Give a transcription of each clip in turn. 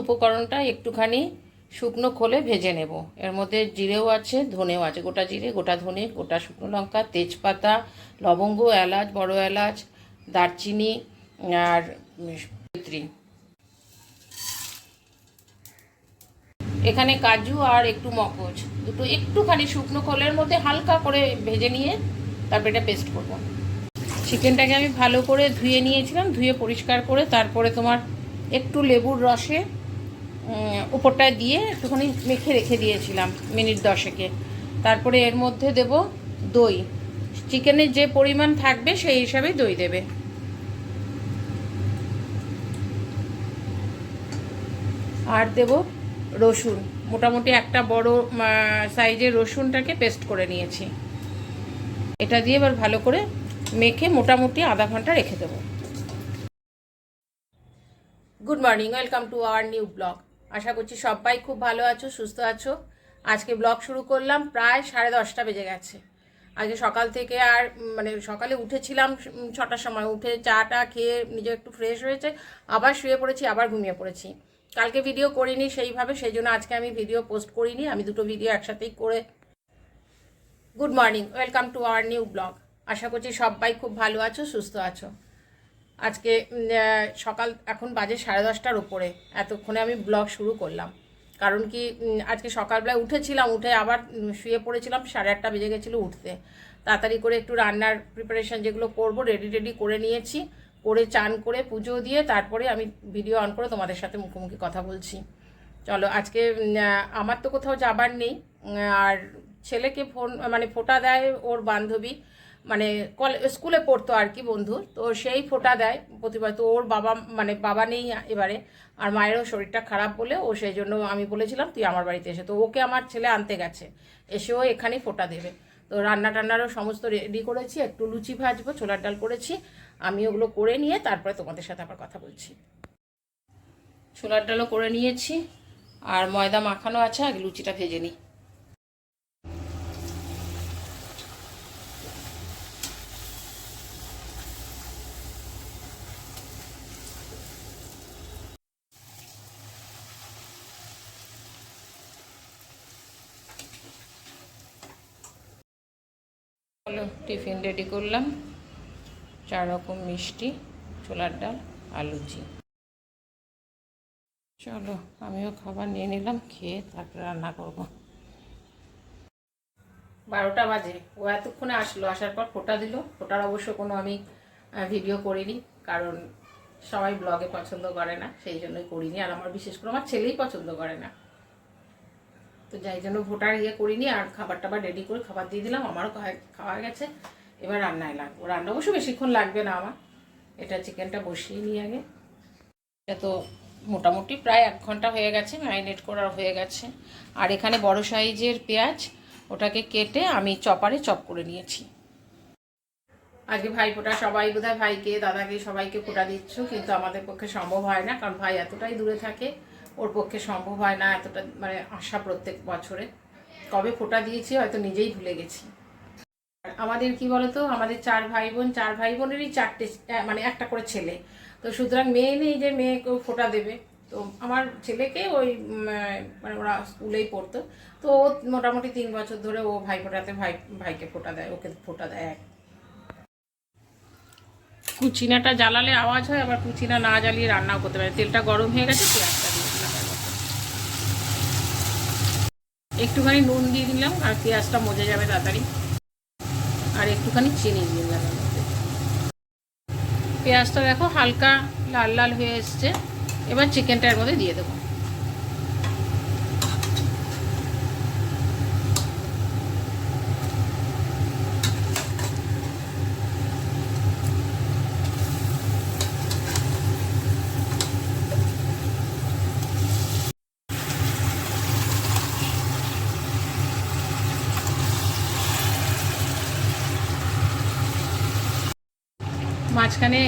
উপকরণটা একটুখানি শুকনো খোলে ভেজে নেব। এর মধ্যে জিরেও আছে, ধনেও আছে, গোটা জিরে, গোটা ধনে, গোটা শুকনো লঙ্কা, তেজপাতা, লবঙ্গ, এলাচ, বড় এলাচ, দারচিনি আর জয়িত্রী। এখানে কাজু আর একটু মগজ, দুটো একটুখানি শুকনো খোলের মধ্যে হালকা করে ভেজে নিয়ে তারপর এটা পেস্ট করব। চিকেনটাকে আমি ভালো করে ধুয়ে নিয়েছিলাম, ধুয়ে পরিষ্কার করে তারপরে তোমার একটু লেবুর রসে উপরটায় দিয়ে একটুখানি মেখে রেখে দিয়েছিলাম মিনিট 10 তারপরে এর মধ্যে দেব দই। চিকেনের যে পরিমাণ থাকবে সেই হিসাবে দই দেবে। আর দেব রসুন, মোটামুটি একটা বড় সাইজের রসুনটাকে পেস্ট করে নিয়েছি। এটা দিয়ে এবার ভালো করে মেখে মোটামুটি আধা ঘন্টা রেখে দেবো। Good morning, welcome to our new blog. আশা করছি সবাই খুব ভালো আছো, সুস্থ আছো। আজকে ব্লগ শুরু করলাম, প্রায় 10:30 বেজে গেছে। আজকে সকাল থেকে আর সকালে উঠেছিলাম 6টার সময়, উঠে চাটা খেয়ে নিজে একটু ফ্রেশ হয়েছে, আবার শুয়ে পড়েছি, আবার ঘুমিয়ে পড়েছি। কালকে ভিডিও করিনি সেইভাবে, সেই জন্য আজকে আমি ভিডিও পোস্ট করিনি, আমি দুটো ভিডিও একসাথেই করে। Good morning, welcome to our new blog. আশা করছি সবাই খুব ভালো আছো, সুস্থ আছো। আজকে সকাল এখন বাজে 10:30টার উপরে, এতক্ষণে আমি ব্লগ শুরু করলাম। কারণ কি, আজকে সকালবেলায় উঠেছিলাম, উঠে আবার শুয়ে পড়েছিলাম, 8:30 বেজে গেছিলো উঠতে। তাড়াতাড়ি করে একটু রান্নার প্রিপারেশান যেগুলো করব রেডি করে নিয়েছি, করে চান করে পুজো দিয়ে তারপরে আমি ভিডিও অন করে তোমাদের সাথে মুখোমুখি কথা বলছি। চলো, আজকে আমার তো কোথাও যাবার নেই, আর ছেলেকে ফোঁটা দেয় ওর বান্ধবী, স্কুলে পড়তো আর কি, বন্ধু, তো সেই ফোঁটা দেয় প্রতিবার। তো ওর বাবা নেই এবারে, আর মায়েরও শরীরটা খারাপ বলে ও সেই জন্য আমি বলেছিলাম তুই আমার বাড়িতে এসে, তো ওকে আমার ছেলে আনতে গেছে, এসেও এখানেই ফোঁটা দেবে। তো রান্না টান্নারও সমস্ত রেডি করেছি, একটু লুচি ভাজবো, ছোলার ডাল করেছি, আমি ওগুলো করে নিয়ে তারপরে তোমাদের সাথে আবার কথা বলছি। ছোলার ডালও করে নিয়েছি আর ময়দা মাখানো আছে, আগে লুচিটা ভেজে নিই। হলো, টিফিন রেডি করলাম, 4 রকম মিষ্টি, ছোলার ডাল আর লুচি। চলো, আমিও খাবার নিয়ে নিলাম, খেয়ে তারপরে রান্না করব। 12টা বাজে, ও এতক্ষণে আসলো, আসার পর ফোঁটা দিল। ফোঁটার অবশ্য কোনো আমি ভিডিও করিনি, কারণ সবাই ব্লগে পছন্দ করে না, সেই জন্যই করিনি। আর আমার বিশেষ করে আমার ছেলেই পছন্দ করে না, তো যাই জন্য ভোটার করিনি। আর খাবার টাবার রেডি করে খাবার দিয়ে দিলাম, আমারও খাওয়া গেছে। এবার রান্নায় লাগবো, রান্না অবশ্য বেশিক্ষণ লাগবে না আমার। এটা চিকেনটা বসিয়ে নিই আগে। এটা তো মোটামুটি প্রায় 1 ঘন্টা হয়ে গেছে, ম্যারিনেট করা হয়ে গেছে। আর এখানে বড় সাইজের পেঁয়াজ, ওটাকে কেটে আমি চপারে চপ করে নিয়েছি। আজকে ভাইফোঁটা, সবাই বোধহয় ভাইকে, দাদাকে, সবাইকে ফোঁটা দিচ্ছ, কিন্তু আমাদের পক্ষে সম্ভব হয় না, কারণ ভাই এতটাই দূরে থাকে, ওর পক্ষে সম্ভব হয় না এতটা আসা প্রত্যেক বছরে। কবে ফোঁটা দিয়েছি হয়তো নিজেই ভুলে গেছি। আমাদের কি বলতো, আমাদের 4 ভাই বোন, 4 ভাই বোনেরই 4টে, একটা করে ছেলে, তো সুতরাং মেয়ে নেই যে মেয়েকেও ফোঁটা দেবে। তো আমার ছেলেকে ওই ওরা স্কুলেই পড়তো, তো ও মোটামুটি 3 বছর ধরে ও ভাই ফোঁটাতে ভাইকে ফোঁটা দেয়, ওকে ফোঁটা দেয়। কুচিনাটা জ্বালালে আওয়াজ হয়, আবার কুচিনা না জ্বালিয়ে রান্নাও করতে পারে। তেলটা গরম হয়ে গেছে, পেঁয়াজটা দিয়ে দিলাম, একটুখানি নুন দিয়ে দিলাম, আর পেঁয়াজটা মজে যাবে তাড়াতাড়ি। আর একটুখানি চিনি দিয়ে দিলাম। পেঁয়াজটা দেখো হালকা লাল লাল হয়ে এসছে, এবার চিকেনটা এর মধ্যে দিয়ে দেবো। মাঝখানে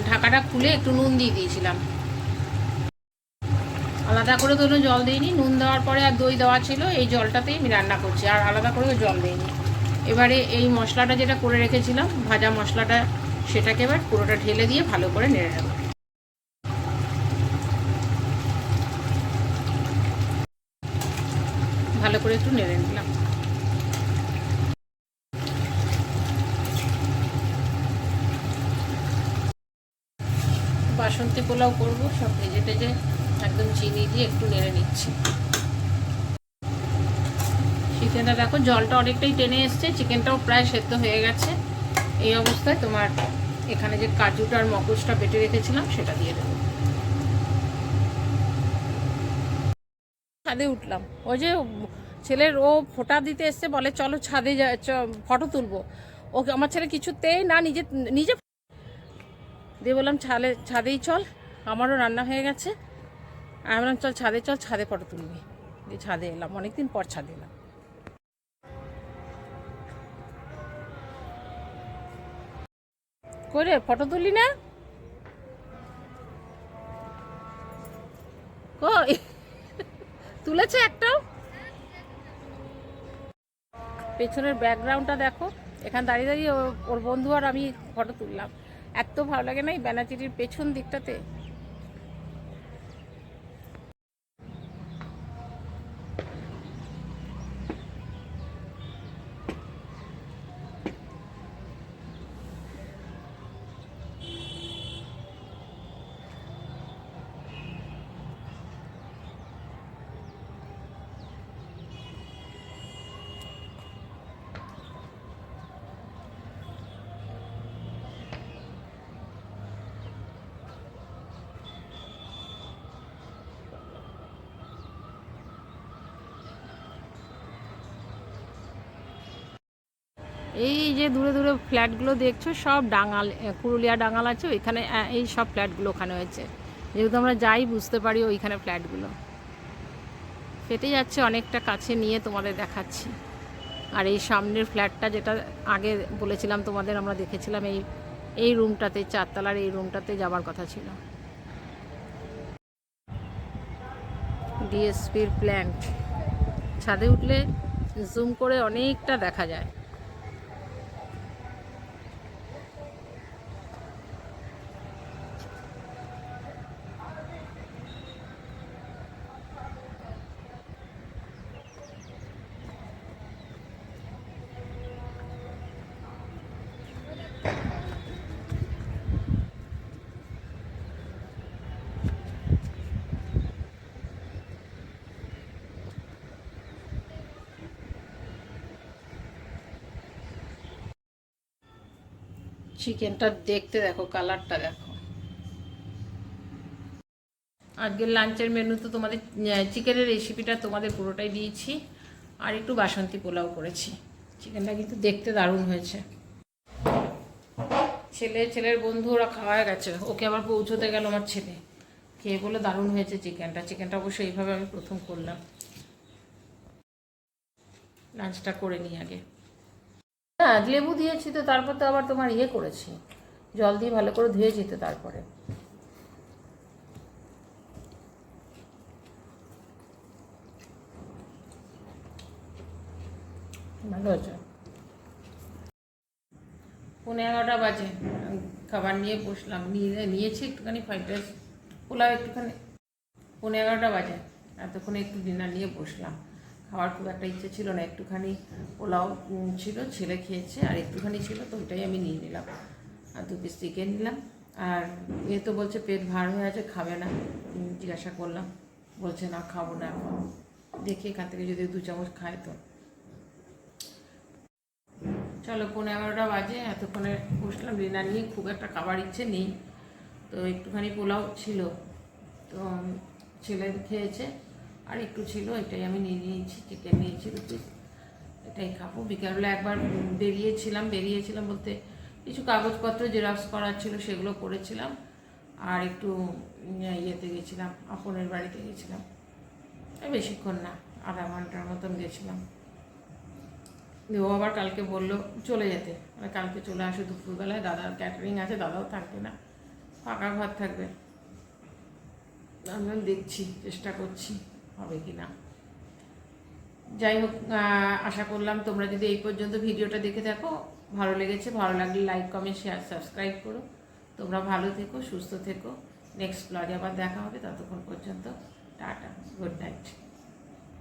ঢাকাটা খুলে একটু নুন দিয়ে দিয়েছিলাম, আলাদা করে কোনো জল দিইনি। নুন দেওয়ার পরে আর দই দেওয়া ছিল, এই জলটাতেই আমি রান্না করছি, আর আলাদা করে জল দিইনি। এবারে এই মশলাটা যেটা করে রেখেছিলাম, ভাজা মশলাটা, সেটাকে এবার পুরোটা ঢেলে দিয়ে ভালো করে নেড়ে নেব। ভালো করে একটু নেড়ে নিলাম। বাসন্তী পোলাও করবো, সব ভেজে টেজে একদম চিনি দিয়ে একটু নেড়ে নিচ্ছি। চিকেনটা দেখো জলটা অনেকটাই টেনে এসছে, চিকেনটাও প্রায় সেদ্ধ হয়ে গেছে। এই অবস্থায় তোমার এখানে যে কাজুটা আর মগজটা বেটে রেখেছিলাম সেটা দিয়ে দেবো। ছাদে উঠলাম, ওই যে ছেলের ও ফোঁটা দিতে এসছে, বলে চলো ছাদে ফটো তুলবো। ওকে আমার ছেলে কিছুতেই না, নিজে নিজে দিয়ে বললাম ছাদেই চল, আমারও রান্না হয়ে গেছে। আমি বললাম চল, ছাদে ফটো তুলবি। দিয়ে ছাদে এলাম, অনেকদিন পর ছাদে এলাম। করে ফটো তুলি না, কই তুলেছে একটাও। পেছনের ব্যাকগ্রাউন্ডটা দেখো, এখানে দাঁড়িয়ে দাঁড়িয়ে ওর বন্ধু আর আমি ফটো তুললাম। এত ভালো লাগে না এই ব্যানাচিটির পেছন দিকটাতে। এই যে দূরে দূরে ফ্ল্যাটগুলো দেখছো, সব ডাঙাল, পুরুলিয়া ডাঙাল আছে ওইখানে, এই সব ফ্ল্যাটগুলো ওখানে হয়েছে। যেহেতু আমরা যাই বুঝতে পারি ওইখানে ফ্ল্যাটগুলো ফেটে যাচ্ছে, অনেকটা কাছে নিয়ে তোমাদের দেখাচ্ছি। আর এই সামনের ফ্ল্যাটটা যেটা আগে বলেছিলাম তোমাদের, আমরা দেখেছিলাম এই রুমটাতে, 4 তলার এই রুমটাতে যাবার কথা ছিল। ডিএসপির প্ল্যান্ট ছাদে উঠলে জুম করে অনেকটা দেখা যায়। চিকেনটা দেখতে দেখো, কালারটা দেখো। আজকের লাঞ্চের মেনু তো তোমাদের চিকেনের রেসিপিটা তোমাদের পুরোটাই দিয়েছি, আর একটু বাসন্তী পোলাও করেছি। চিকেনটা কিন্তু দেখতে দারুণ হয়েছে। ছেলের বন্ধু ওরা খাওয়া গেছে, ওকে আবার পৌঁছতে গেল আমার ছেলে, খেয়ে বলে দারুণ হয়েছে চিকেনটা অবশ্যই এইভাবে আমি প্রথম করলাম। লাঞ্চটা করে নিই আগে। হ্যাঁ, লেবু দিয়েছি তো, তারপর তো আবার তোমার ইয়ে করেছি, জল দিয়ে ভালো করে ধুয়েছি তো তারপরে। ভালো হয়েছে। 11:30 বাজে, খাবার নিয়ে বসলাম, নিয়েছি একটুখানি ফ্রাইড রাইস, পোলাও একটুখানি। 11:30 বাজে, এতক্ষণে একটু ডিনার নিয়ে বসলাম। খাওয়ার খুব একটা ইচ্ছে ছিল না, একটুখানি পোলাও ছিল, ছেলে খেয়েছে, আর একটুখানি ছিল তো ওইটাই আমি নিয়ে নিলাম। আর 2 পিস চিকেন নিলাম। আর এ তো বলছে পেট ভার হয়ে আছে, খাবে না। জিজ্ঞাসা করলাম, বলছে না খাবো না এখন, দেখি এখান থেকে যদি 2 চামচ খায় তো। চলো, 11:30 বাজে, এতক্ষণে বসলাম ডিনার নিয়ে। খুব একটা খাবার ইচ্ছে নেই, তো একটুখানি পোলাও ছিল, তো ছেলে খেয়েছে, আর একটু ছিল, এটাই আমি নিয়ে নিয়েছি। চিকেন নিয়েছি 2 পিস, এটাই খাবো। বিকালবেলা একবার বেরিয়েছিলাম বলতে কিছু কাগজপত্র জেরক্স করার ছিল, সেগুলো করেছিলাম। আর একটু ইয়েতে গেছিলাম, আপনের বাড়িতে গেছিলাম, বেশিক্ষণ না, আধা ঘন্টার মতন গেছিলাম। ও আবার কালকে বললো চলে যেতে, মানে কালকে চলে আসো দুপুরবেলায়, দাদার ক্যাটারিং আছে, দাদাও থাকবে না, ফাঁকা ঘর থাকবে। আমি দেখছি, চেষ্টা করছি হবে কি না। যাই হোক, আশা করলাম তোমরা যদি এই পর্যন্ত ভিডিওটা দেখে থাকো, ভালো লেগেছে। ভালো লাগলে লাইক, কমেন্ট, শেয়ার, সাবস্ক্রাইব করো। তোমরা ভালো থেকো, সুস্থ থেকো। নেক্সট ব্লগে আবার দেখা হবে, ততক্ষণ পর্যন্ত টাটা, গুড নাইট।